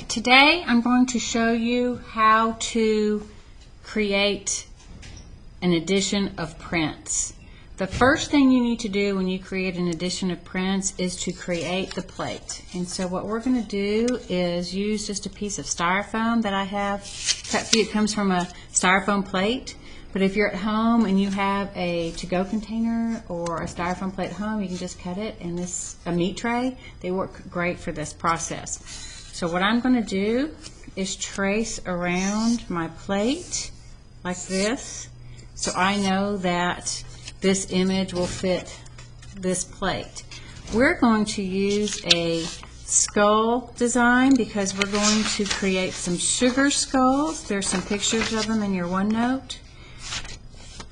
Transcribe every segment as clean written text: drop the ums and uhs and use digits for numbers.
Today I'm going to show you how to create an edition of prints. The first thing you need to do when you create an edition of prints is to create the plate. And so what we're going to do is use just a piece of styrofoam that I have cut for you. It comes from a styrofoam plate. But if you're at home and you have a to-go container or a styrofoam plate at home, you can just cut it. And a meat tray, they work great for this process. So what I'm going to do is trace around my plate like this, so I know that this image will fit this plate. We're going to use a skull design because we're going to create some sugar skulls. There's some pictures of them in your OneNote,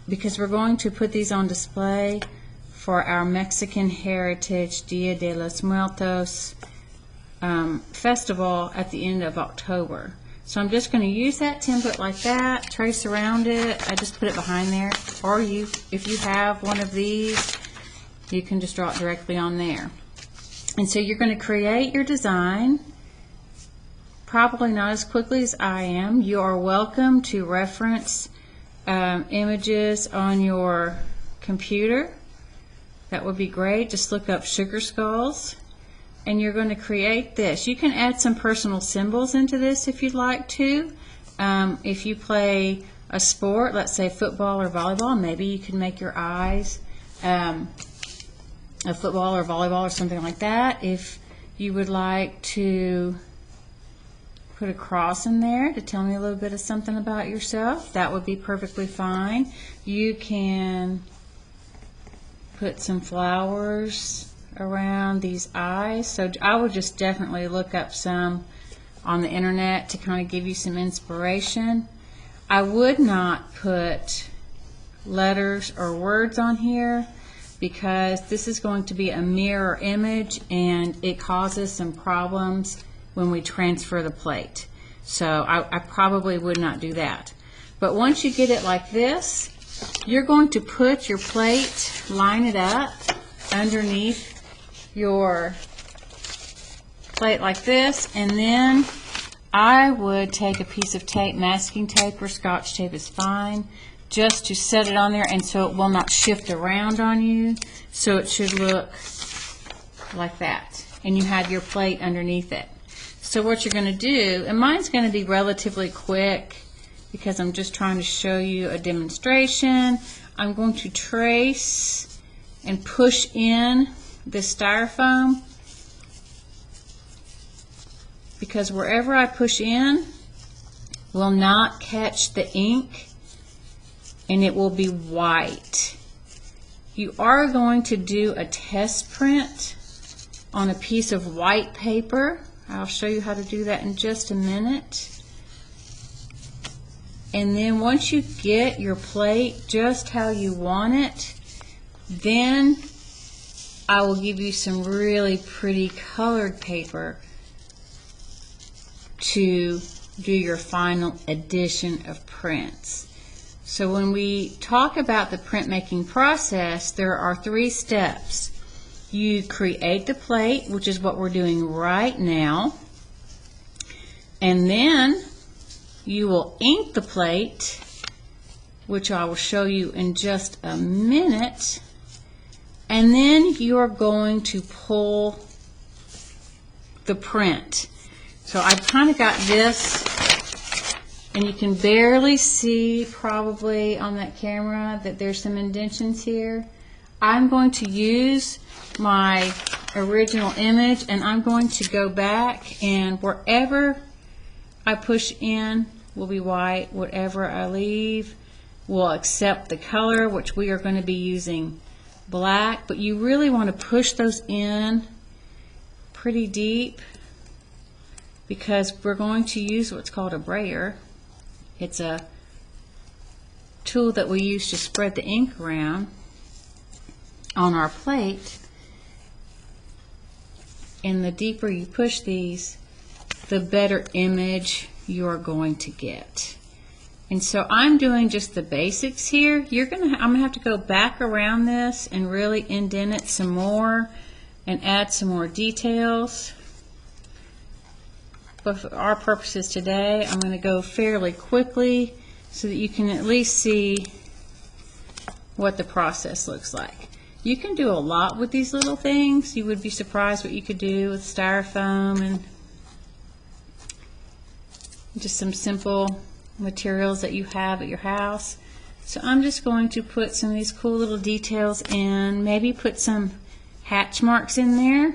because we're going to put these on display for our Mexican Heritage Dia de los Muertos festival at the end of October. So I'm just going to use that template like that, trace around it. I just put it behind there, or if you have one of these, you can just draw it directly on there. And so you're going to create your design, probably not as quickly as I am. You are welcome to reference images on your computer. That would be great. Just look up sugar skulls. And you're going to create this. You can add some personal symbols into this if you'd like to. If you play a sport, let's say football or volleyball, maybe you can make your eyes a football or volleyball or something like that. If you would like to put a cross in there to tell me a little bit of something about yourself, that would be perfectly fine. You can put some flowers around these eyes. So I would just definitely look up some on the internet to kind of give you some inspiration. I would not put letters or words on here because this is going to be a mirror image and it causes some problems when we transfer the plate. So I probably would not do that. But once you get it like this, you're going to put your plate, line it up underneath your plate like this, and then I would take a piece of tape, masking tape or scotch tape is fine, just to set it on there and so it will not shift around on you. So it should look like that, and you have your plate underneath it. So what you're going to do, and mine's going to be relatively quick because I'm just trying to show you a demonstration. I'm going to trace and push in the styrofoam, because wherever I push in will not catch the ink and it will be white. You are going to do a test print on a piece of white paper. I'll show you how to do that in just a minute. And then once you get your plate just how you want it, then I will give you some really pretty colored paper to do your final edition of prints. So when we talk about the printmaking process, there are 3 steps. You create the plate, which is what we're doing right now, and then you will ink the plate, which I will show you in just a minute. And then you're going to pull the print. So I've kind of got this, and you can barely see probably on that camera that there's some indentions here. I'm going to use my original image and I'm going to go back, and wherever I push in will be white, whatever I leave will accept the color, which we are going to be using black, but you really want to push those in pretty deep because we're going to use what's called a brayer. It's a tool that we use to spread the ink around on our plate, and the deeper you push these, the better image you're going to get. And so I'm doing just the basics here. I'm gonna have to go back around this and really indent it some more and add some more details. but for our purposes today, I'm going to go fairly quickly so that you can at least see what the process looks like. You can do a lot with these little things. You would be surprised what you could do with styrofoam and just some simple materials that you have at your house. So I'm just going to put some of these cool little details in, maybe put some hatch marks in there,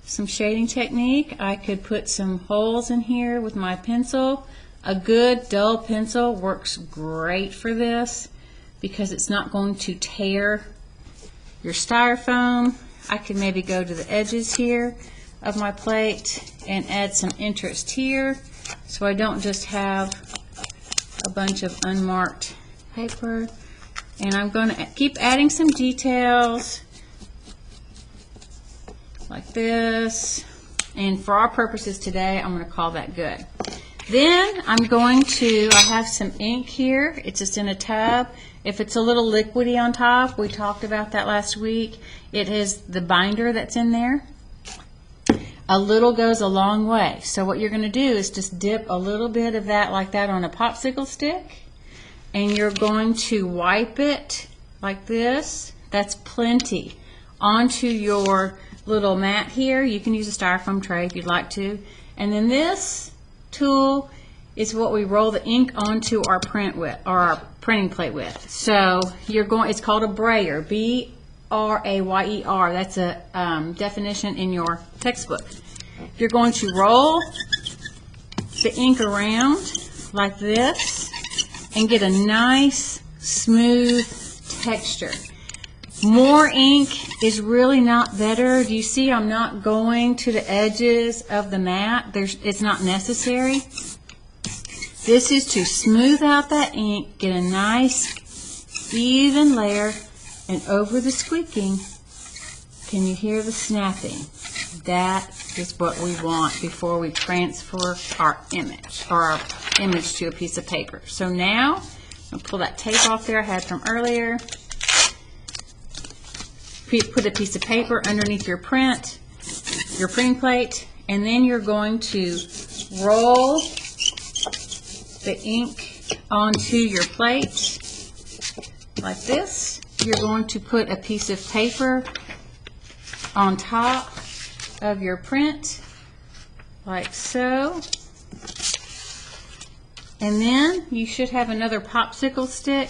some shading technique. I could put some holes in here with my pencil. A good dull pencil works great for this because it's not going to tear your styrofoam. I could maybe go to the edges here of my plate and add some interest here so I don't just have a bunch of unmarked paper. And I'm going to keep adding some details like this. And for our purposes today, I'm going to call that good. Then I'm going to, I have some ink here. It's just in a tub. If it's a little liquidy on top, we talked about that last week. It is the binder that's in there. A little goes a long way. So what you're going to do is just dip a little bit of that like that on a popsicle stick. And you're going to wipe it like this. That's plenty. Onto your little mat here. You can use a styrofoam tray if you'd like to. And then this tool is what we roll the ink onto our print with, or our printing plate with. So you're going, it's called a brayer, B-R-A-Y-E-R. That's a definition in your textbook. You're going to roll the ink around like this and get a nice smooth texture. More ink is really not better. Do you see I'm not going to the edges of the mat? It's not necessary. This is to smooth out that ink, get a nice even layer, and over the squeaking, can you hear the snapping? That is what we want before we transfer our image, or our image to a piece of paper. So now, I'll pull that tape off there I had from earlier. Put a piece of paper underneath your printing plate, and then you're going to roll the ink onto your plate like this. You're going to put a piece of paper on top of your print like so, and then you should have another popsicle stick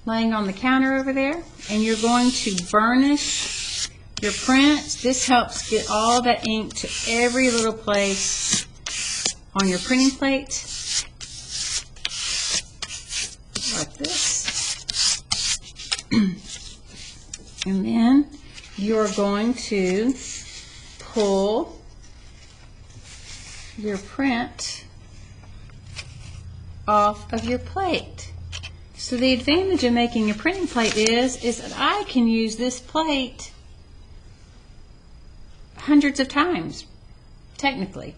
laying on the counter over there, and you're going to burnish your print. This helps get all that ink to every little place on your printing plate like this. And then you're going to pull your print off of your plate. So the advantage of making a printing plate is that I can use this plate hundreds of times, technically.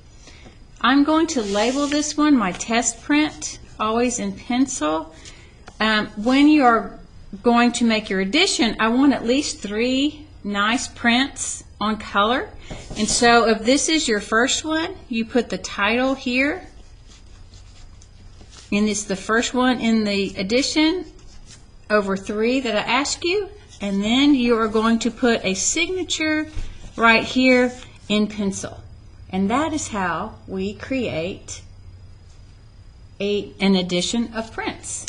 I'm going to label this one my test print, always in pencil. When you're going to make your edition, I want at least 3 nice prints on color. And so if this is your first one, you put the title here. And it's the first one in the edition over 3 that I asked you. And then you are going to put a signature right here in pencil. And that is how we create an edition of prints.